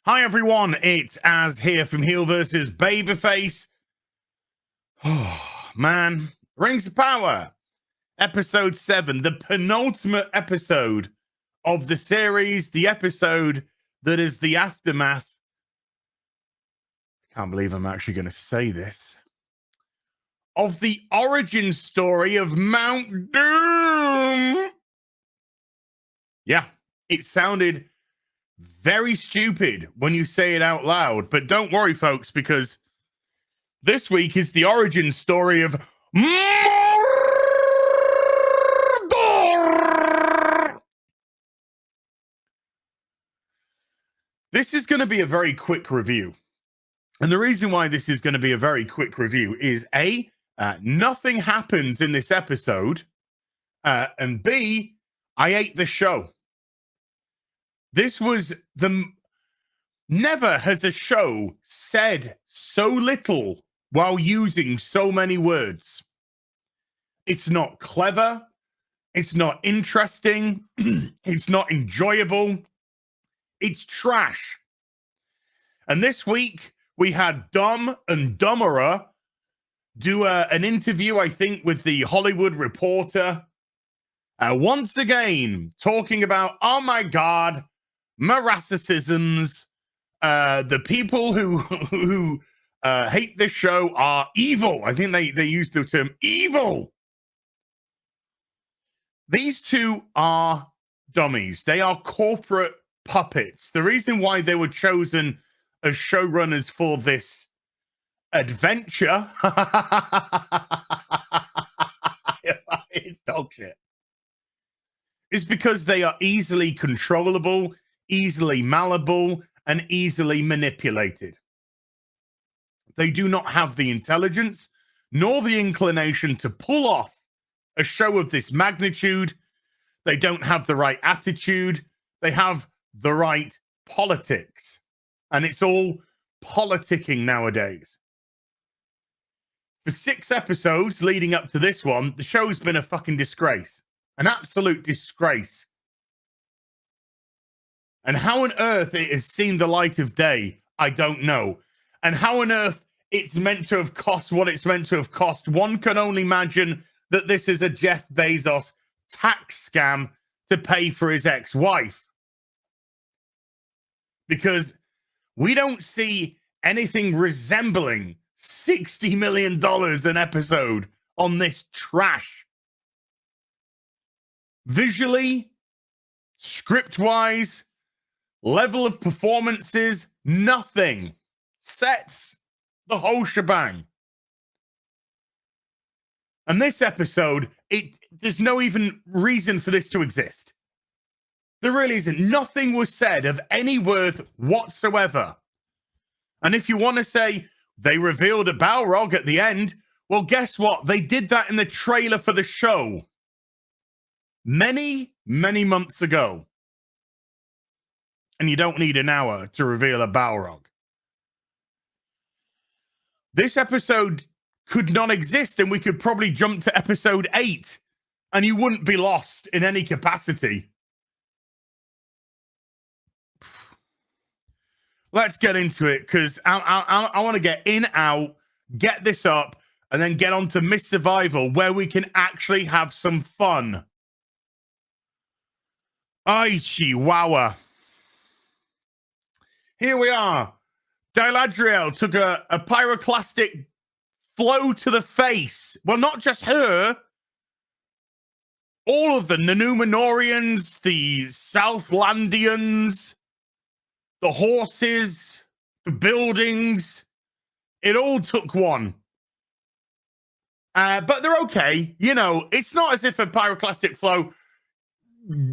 Hi everyone, it's Az here from HeelvsBabyface. Oh man, Rings of Power, episode 7, the penultimate episode of the series, the episode that is the aftermath. I can't believe I'm actually going to say this. Of the origin story of Mount Doom. Yeah, it sounded very stupid when you say it out loud, but don't worry, folks, because this week is the origin story of Mordor. This is going to be a very quick review. And the reason why this is going to be a very quick review is A, nothing happens in this episode, and B, I hate the show. This was never has a show said so little while using so many words. It's not clever. It's not interesting. It's not enjoyable. It's trash. And this week, we had Dumb and Dumberer do an interview, I think, with the Hollywood Reporter. Once again, talking about, oh my God, morassicisms. The people who hate this show are evil. I think they used the term evil. These two are dummies. They are corporate puppets. The reason why they were chosen as showrunners for this adventure it's dog shit. Is because they are easily controllable, easily malleable, and easily manipulated. They do not have the intelligence nor the inclination to pull off a show of this magnitude. They don't have the right attitude. They have the right politics. And it's all politicking nowadays. For 6 episodes leading up to this one, the show's been a fucking disgrace. An absolute disgrace. And how on earth it has seen the light of day, I don't know. And how on earth it's meant to have cost what it's meant to have cost. One can only imagine that this is a Jeff Bezos tax scam to pay for his ex-wife. Because we don't see anything resembling $60 million an episode on this trash. Visually, script-wise, level of performances, nothing. Sets, the whole shebang. And this episode, there's no even reason for this to exist. There really isn't. Nothing was said of any worth whatsoever. And if you want to say they revealed a Balrog at the end, well, guess what? They did that in the trailer for the show. Many, many months ago. And you don't need an hour to reveal a Balrog. This episode could not exist, and we could probably jump to episode 8, and you wouldn't be lost in any capacity. Let's get into it, because I want to get in, out, get this up, and then get on to Miss Survival, where we can actually have some fun. Ay, chihuahua. Here we are. Galadriel took a pyroclastic flow to the face. Well, not just her. All of the Numenorians, the Southlandians, the horses, the buildings. It all took one. But they're okay. You know, it's not as if a pyroclastic flow,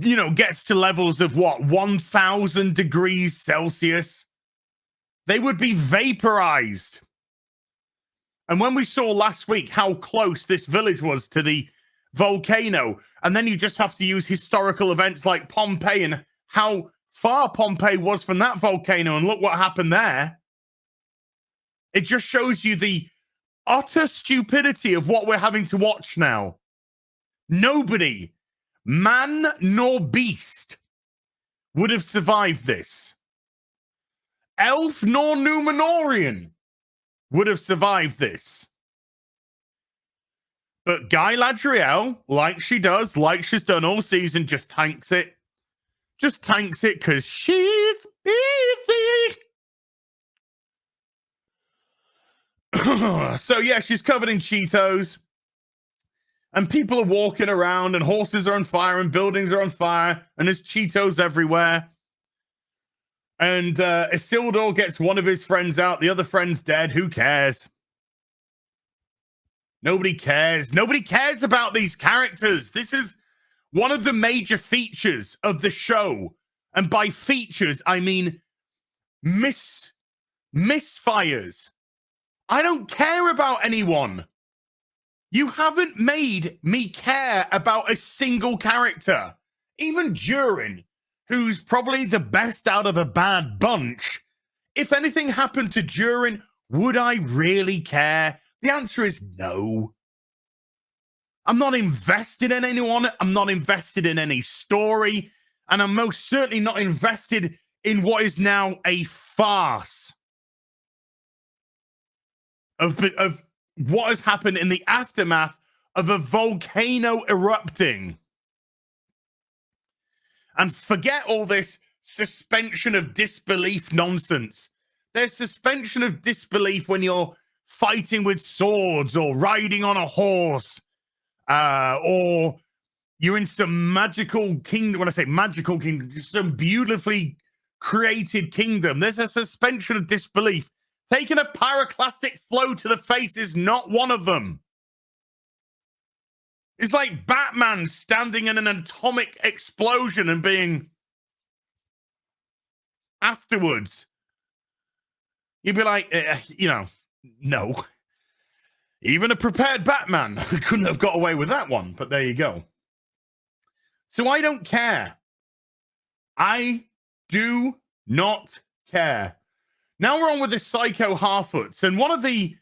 you know, gets to levels of what, 1,000 degrees Celsius. They would be vaporized. And when we saw last week how close this village was to the volcano, and then you just have to use historical events like Pompeii and how far Pompeii was from that volcano, and look what happened there. It just shows you the utter stupidity of what we're having to watch now. Nobody, man nor beast, would have survived this. elf nor Numenorian would have survived this. But Galadriel, like she does, like she's done all season, just tanks it. Just tanks it because she's busy. So, yeah, she's covered in Cheetos. And people are walking around, and horses are on fire, and buildings are on fire, and there's Cheetos everywhere. And Isildur gets one of his friends out. The other friend's dead. Who cares? Nobody cares. Nobody cares about these characters. This is one of the major features of the show. And by features, I mean misfires. I don't care about anyone. You haven't made me care about a single character. Even Durin, who's probably the best out of a bad bunch. If anything happened to Durin, would I really care? The answer is no. I'm not invested in anyone. I'm not invested in any story. And I'm most certainly not invested in what is now a farce of what has happened in the aftermath of a volcano erupting. And forget all this suspension of disbelief nonsense. There's suspension of disbelief when you're fighting with swords or riding on a horse, or you're in some magical kingdom. When I say magical kingdom, just some beautifully created kingdom. There's a suspension of disbelief. Taking a pyroclastic flow to the face is not one of them. It's like Batman standing in an atomic explosion and being afterwards. You'd be like, no. Even a prepared Batman couldn't have got away with that one, but there you go. So I don't care. I do not care. Now we're on with the Psycho Harfoots, and one of the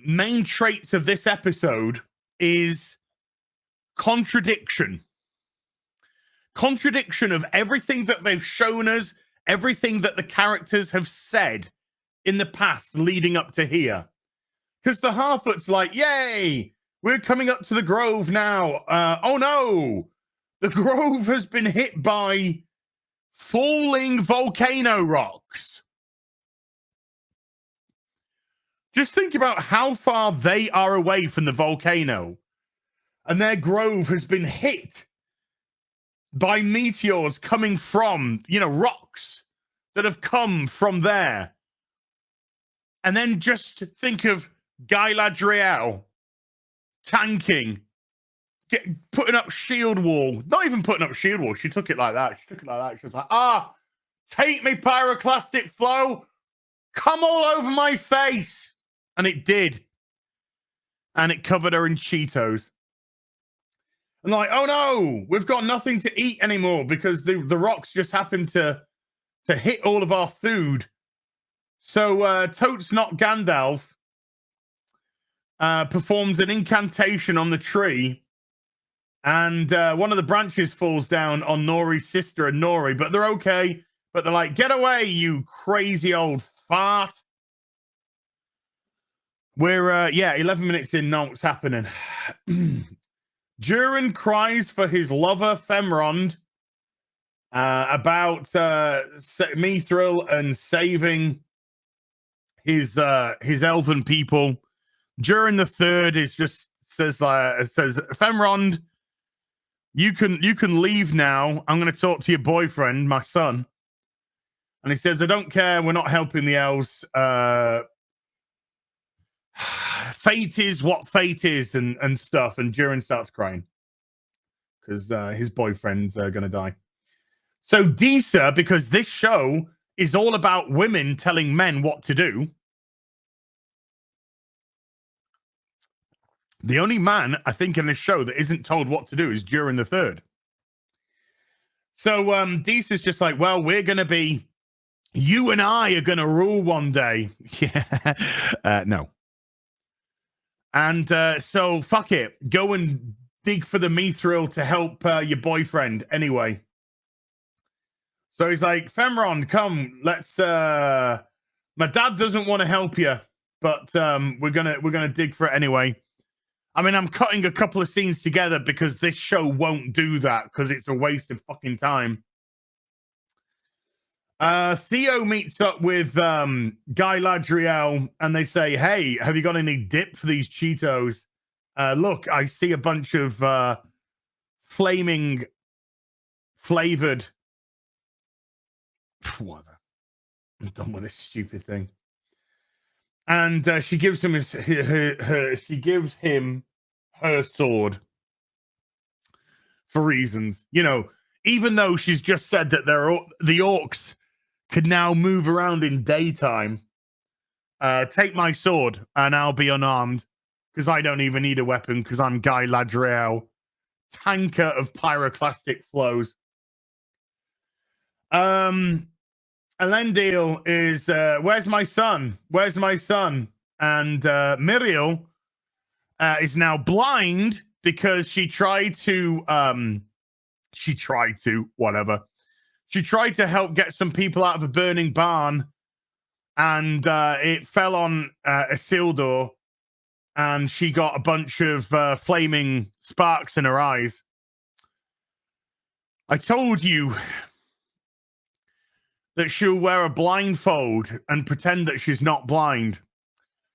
main traits of this episode is contradiction. Contradiction of everything that they've shown us, everything that the characters have said in the past leading up to here. Because the Harfoot's like, yay, we're coming up to the Grove now. Oh no, the Grove has been hit by falling volcano rocks. Just think about how far they are away from the volcano. And their grove has been hit by meteors coming from, rocks that have come from there. And then just think of Galadriel tanking, putting up shield wall. Not even putting up shield wall. She took it like that. She was like, take me pyroclastic flow. Come all over my face. And it did. And it covered her in Cheetos. And like, oh no, we've got nothing to eat anymore because the rocks just happened to hit all of our food. So Totes Not Gandalf performs an incantation on the tree. And one of the branches falls down on Nori's sister and Nori. But they're okay. But they're like, get away, you crazy old fart. We're 11 minutes in now. What's happening? Durin cries for his lover Femrond about Mithril and saving his elven people. Durin the Third is just says Femrond, you can leave now. I'm going to talk to your boyfriend, my son. And he says, I don't care. We're not helping the elves. Fate is what fate is and stuff. And Durin starts crying because his boyfriend's going to die. So Disa, because this show is all about women telling men what to do. The only man, I think, in this show that isn't told what to do is Durin the Third. So Disa's just like, well, we're going to be, you and I are going to rule one day. Yeah. No. And so, fuck it. Go and dig for the Mithril to help your boyfriend anyway. So he's like, Femron, come, let's my dad doesn't want to help you, but we're gonna dig for it anyway. I mean, I'm cutting a couple of scenes together because this show won't do that because it's a waste of fucking time. Theo meets up with Guy Ladriel and they say, hey, have you got any dip for these Cheetos? Look, I see a bunch of flaming flavored. Whatever. I'm done with this stupid thing. And she gives him she gives him her sword for reasons, you know, even though she's just said that the orcs could now move around in daytime. Take my sword and I'll be unarmed because I don't even need a weapon because I'm Guy Ladriel, tanker of pyroclastic flows. Elendil is where's my son? Where's my son? And Miriel is now blind because she tried to help get some people out of a burning barn, and it fell on Isildur, and she got a bunch of flaming sparks in her eyes. I told you that she'll wear a blindfold and pretend that she's not blind.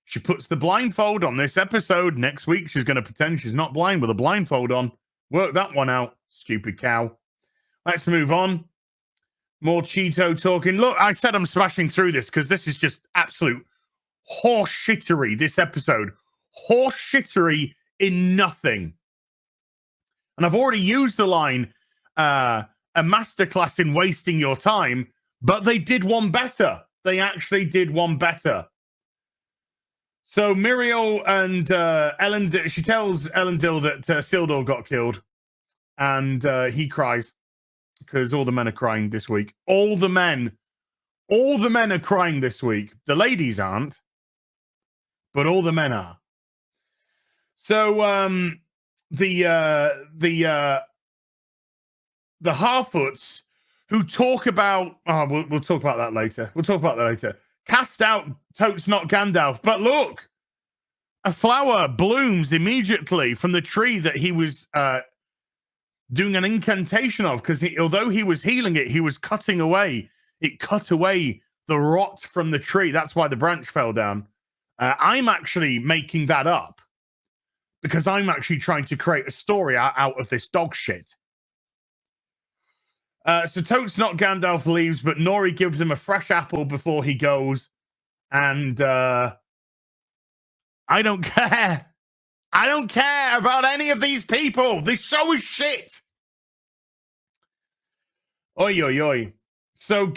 She puts the blindfold on this episode. Next week, she's going to pretend she's not blind with a blindfold on. Work that one out, stupid cow. Let's move on. More Cheeto talking. Look, I said I'm smashing through this because this is just absolute horse shittery, this episode. Horse shittery in nothing. And I've already used the line, a masterclass in wasting your time, but they did one better. They actually did one better. So Miriel and Elendil, she tells Elendil that Isildur got killed, and he cries because all the men are crying this week. All the men are crying this week. The ladies aren't, but all the men are. So the Harfoots, who talk about, we'll talk about that later. We'll talk about that later. Cast out Totes Not Gandalf. But look, a flower blooms immediately from the tree that he was doing an incantation of, because although he was healing it, he was cutting away. It cut away the rot from the tree. That's why the branch fell down. I'm actually making that up because I'm actually trying to create a story out of this dog shit. So Totes Not Gandalf leaves, but Nori gives him a fresh apple before he goes. And I don't care. I don't care about any of these people. This show is shit. Oi, oi, oi. So,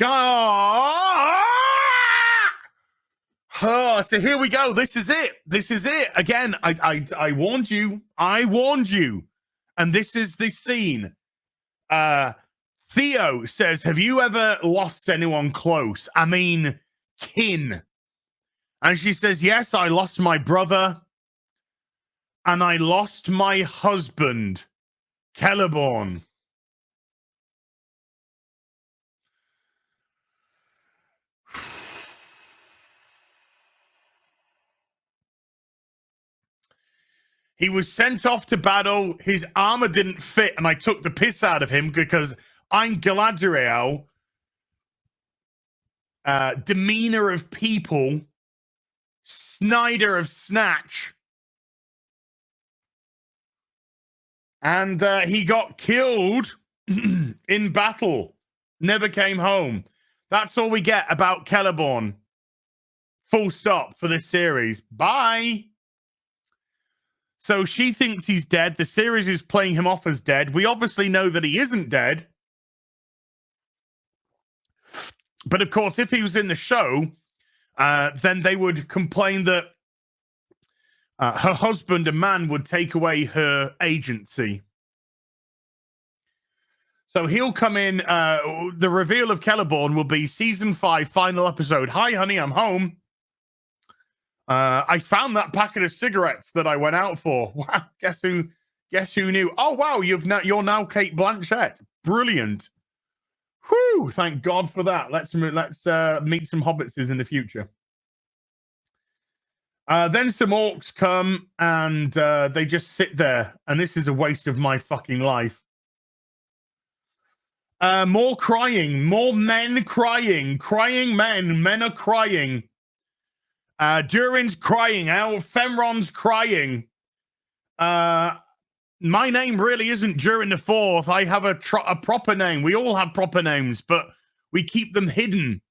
so here we go. This is it. This is it. Again, I warned you. I warned you. And this is the scene. Theo says, have you ever lost anyone close? I mean, kin. And she says, yes, I lost my brother. And I lost my husband, Celeborn. He was sent off to battle. His armor didn't fit, and I took the piss out of him because I'm Galadriel, demeanor of people, Snyder of Snatch. And he got killed in battle. Never came home. That's all we get about Celeborn. Full stop for this series. Bye. So she thinks he's dead. The series is playing him off as dead. We obviously know that he isn't dead. But of course, if he was in the show, then they would complain that her husband, a man, would take away her agency. So he'll come in. The reveal of Celeborn will be season 5, final episode. Hi, honey, I'm home. I found that packet of cigarettes that I went out for. Wow, guess who knew? Oh, wow, you're now Kate Blanchett. Brilliant. Whew, thank God for that. Let's meet some hobbitses in the future. Then some orcs come and they just sit there, and this is a waste of my fucking life. More crying, more men crying, crying men are crying. Durin's crying out, Femron's crying. My name really isn't Durin the Fourth. I have a proper name. We all have proper names, but we keep them hidden.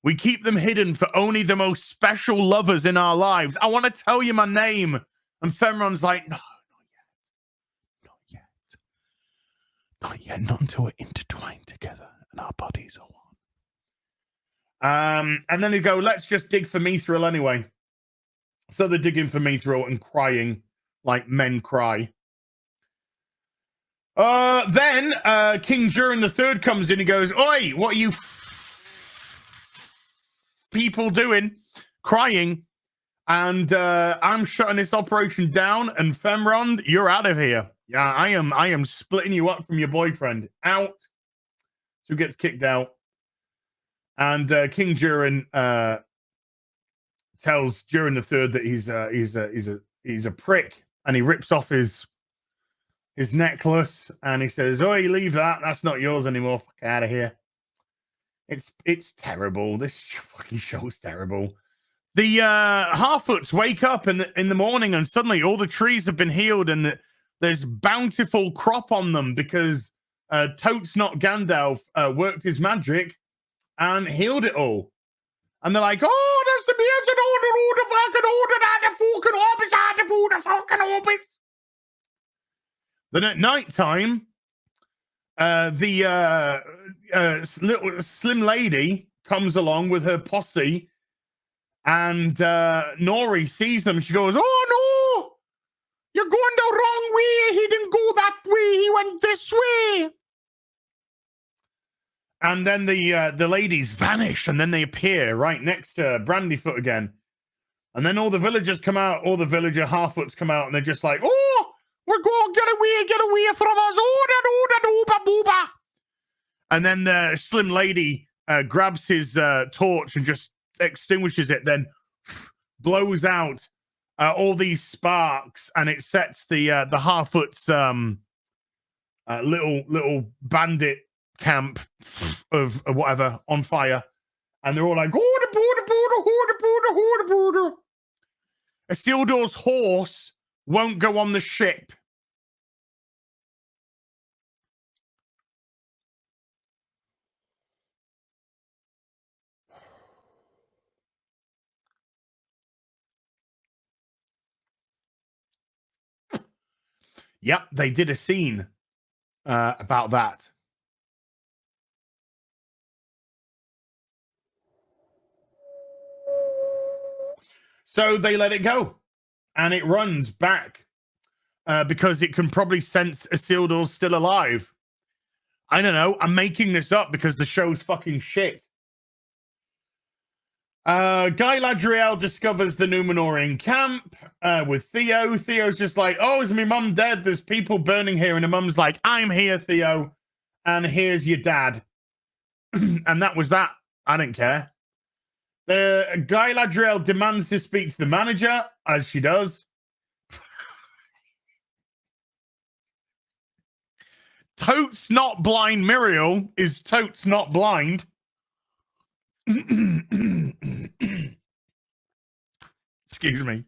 We keep them hidden for only the most special lovers in our lives. I want to tell you my name. And Femron's like, no, not yet. Not yet. Not until we're intertwined together and our bodies are one. And then they go, let's just dig for Mithril anyway. So they're digging for Mithril and crying like men cry. Then King Durin III comes in and goes, oi, what are you people doing? Crying. And I'm shutting this operation down, and Femron, you're out of here. Yeah, I am splitting you up from your boyfriend. Out. So he gets kicked out. And King Durin tells Durin III that he's a prick, and he rips off his necklace, and he says, "Oh, you leave that. That's not yours anymore. Fuck out of here." It's terrible. This fucking show's terrible. The Harfoots wake up in the morning, and suddenly all the trees have been healed, and there's bountiful crop on them because Totes Not Gandalf worked his magic and healed it all. And they're like, "Oh, that's the music all the fucking order that the fucking hobbits had to pull the fucking hobbits." Then at night time, the little slim lady comes along with her posse, and Nori sees them. She goes, "Oh no, you're going the wrong way. He didn't go that way. He went this way." And then the ladies vanish, and then they appear right next to Brandyfoot again. And then all the villagers come out. All the villager Harfoots come out, and they're just like, "Oh, we're going, get away from us. Oh, da, booba." And then the slim lady grabs his torch and just extinguishes it, then blows out all these sparks, and it sets the Harfoots little bandit camp of whatever on fire. And they're all like, "Oh, the border. Isildur's horse won't go on the ship." Yep, they did a scene about that. So they let it go, and it runs back because it can probably sense Isildur's still alive. I don't know. I'm making this up because the show's fucking shit. Galadriel discovers the Númenórean camp with Theo. Theo's just like, "Oh, is my mum dead? There's people burning here." And the mum's like, "I'm here, Theo, and here's your dad." And that was that. I didn't care. Galadriel demands to speak to the manager, as she does. Totes Not Blind Muriel is totes not blind. Excuse me.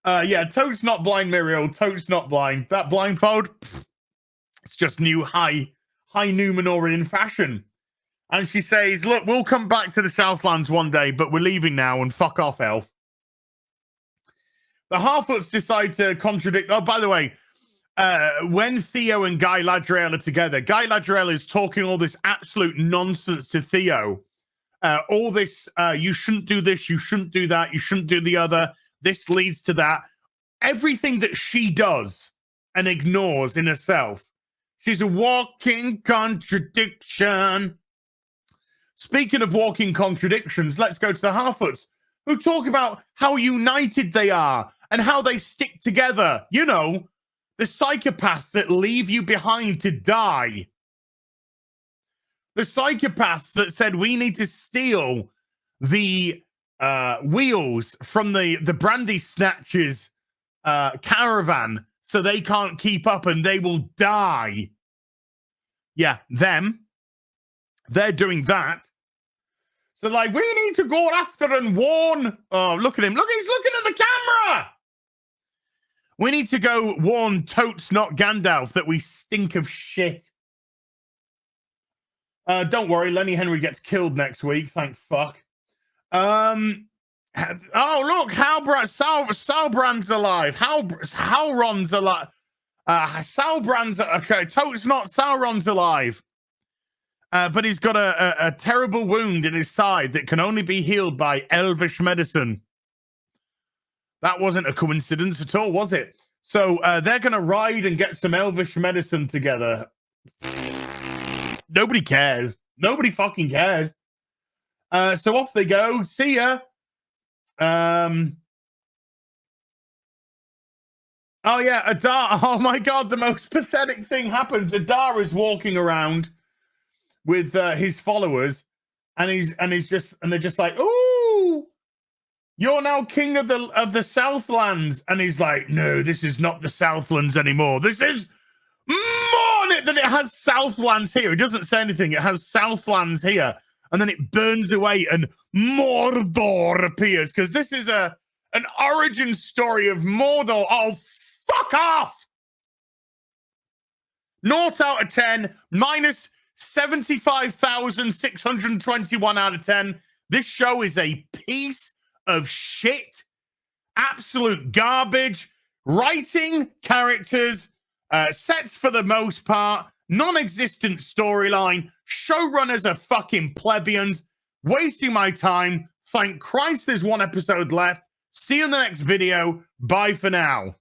Yeah, Totes Not Blind Muriel, totes not blind. That blindfold, it's just new high Númenórean fashion. And she says, "Look, we'll come back to the Southlands one day, but we're leaving now, and fuck off, elf." The Harfoots decide to contradict. Oh, by the way, when Theo and Galadriel are together, Galadriel is talking all this absolute nonsense to Theo. All this, you shouldn't do this, you shouldn't do that, you shouldn't do the other. This leads to that. Everything that she does and ignores in herself. She's a walking contradiction. Speaking of walking contradictions, let's go to the Harfoots, who talk about how united they are and how they stick together. You know, The psychopaths that leave you behind to die. The psychopaths that said we need to steal the wheels from the brandy snatchers caravan so they can't keep up and they will die. Yeah, them. They're doing that. So, like, we need to go after and warn. Oh, look at him. Look, he's looking at the camera. We need to go warn Totes Not Gandalf that we stink of shit. Don't worry, Lenny Henry gets killed next week. Thank fuck. Oh, look, Salbrand's alive. Halron's alive. Salbrand's okay. Totes Not Sauron's alive. But he's got a terrible wound in his side that can only be healed by elvish medicine. That wasn't a coincidence at all, was it? So they're going to ride and get some elvish medicine together. Nobody cares. Nobody fucking cares. So off they go. See ya. Oh, yeah, Adar. Oh, my God. The most pathetic thing happens. Adar is walking around with his followers, and they're just like, "Ooh, you're now king of the Southlands," and he's like, "No, this is not the Southlands anymore. This is more than it has Southlands here." It doesn't say anything. It has Southlands here, and then it burns away, and Mordor appears because this is an origin story of Mordor. Oh, fuck off! 0 out of 10, minus 75,621 out of 10. This show is a piece of shit. Absolute garbage. Writing, characters, sets for the most part, non-existent storyline, showrunners are fucking plebeians, wasting my time. Thank Christ there's one episode left. See you in the next video. Bye for now.